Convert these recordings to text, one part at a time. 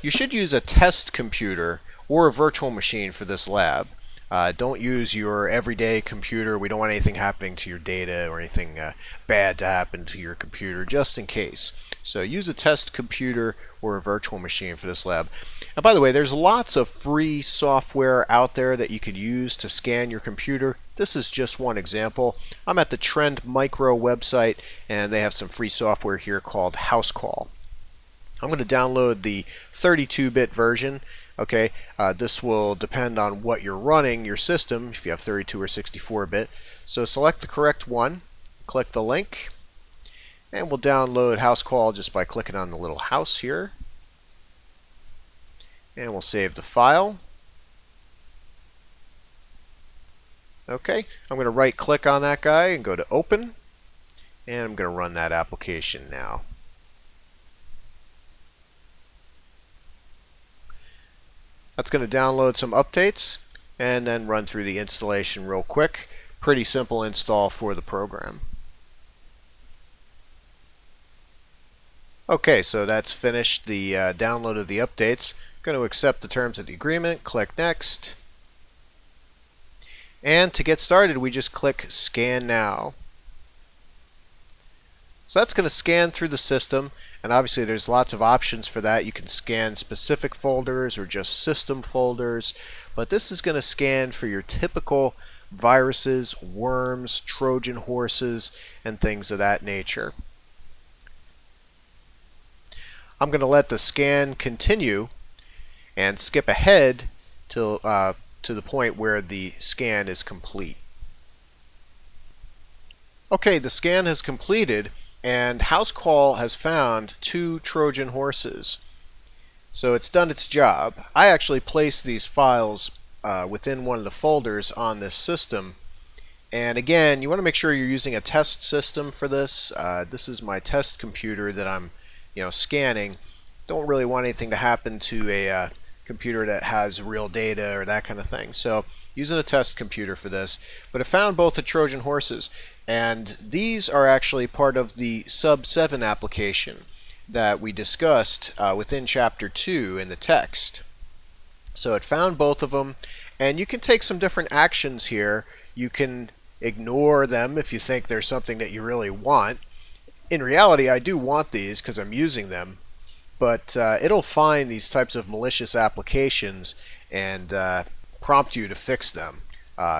You should use a test computer or a virtual machine for this lab. Don't use your everyday computer. We don't want anything happening to your data or anything bad to happen to your computer, just in case. So use a test computer or a virtual machine for this lab. And by the way, there's lots of free software out there that you could use to scan your computer. This is just one example. I'm at the Trend Micro website, and they have some free software here called Housecall. I'm going to download the 32-bit version. Okay, this will depend on what you're running, your system, if you have 32 or 64-bit. So select the correct one, click the link, and we'll download Housecall just by clicking on the little house here. And we'll save the file. Okay, I'm going to right click on that guy and go to Open, and I'm going to run that application now. That's going to download some updates and then run through the installation real quick. Pretty simple install for the program. Okay, so that's finished the download of the updates. I'm going to accept the terms of the agreement, click Next. And to get started, we just click Scan Now. So that's going to scan through the system, and obviously there's lots of options for that. You can scan specific folders or just system folders, but this is going to scan for your typical viruses, worms, Trojan horses, and things of that nature. I'm going to let the scan continue and skip ahead to the point where the scan is complete. Okay, the scan has completed, and Housecall has found 2 Trojan horses. So it's done its job. I actually placed these files within one of the folders on this system. And again, you want to make sure you're using a test system for this. This is my test computer that I'm scanning. Don't really want anything to happen to a computer that has real data or that kind of thing. So using a test computer for this. But I found both the Trojan horses, and these are actually part of the Sub 7 application that we discussed within Chapter 2 in the text. So it found both of them, and you can take some different actions here. You can ignore them if you think there's something that you really want. In reality, I do want these because I'm using them, but it'll find these types of malicious applications and prompt you to fix them,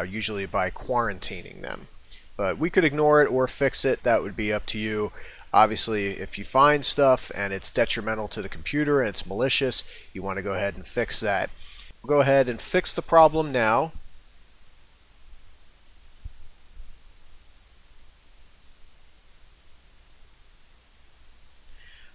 usually by quarantining them. But we could ignore it or fix it. That would be up to you. Obviously, if you find stuff and it's detrimental to the computer and it's malicious, you want to go ahead and fix that. We'll go ahead and fix the problem now.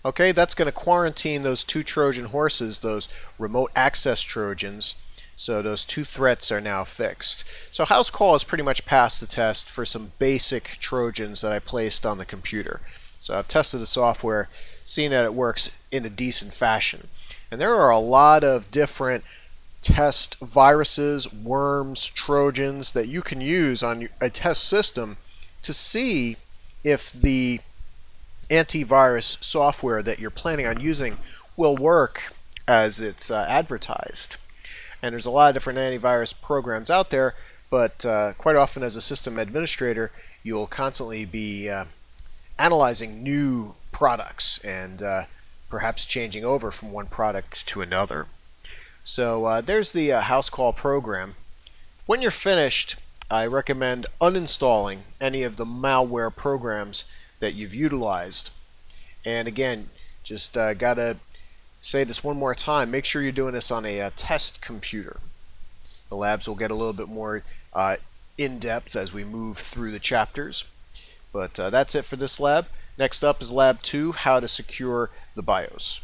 Okay, that's going to quarantine those 2 Trojan horses, those remote access Trojans. So those 2 threats are now fixed. So Housecall has pretty much passed the test for some basic Trojans that I placed on the computer. So I've tested the software, seen that it works in a decent fashion. And there are a lot of different test viruses, worms, Trojans that you can use on a test system to see if the antivirus software that you're planning on using will work as it's advertised. And there's a lot of different antivirus programs out there, but quite often as a system administrator, you'll constantly be analyzing new products and perhaps changing over from one product to another. So there's the Housecall program. When you're finished, I recommend uninstalling any of the malware programs that you've utilized. And again, just gotta say this one more time, make sure you're doing this on a test computer. The labs will get a little bit more in-depth as we move through the chapters. But that's it for this lab. Next up is Lab 2, how to secure the BIOS.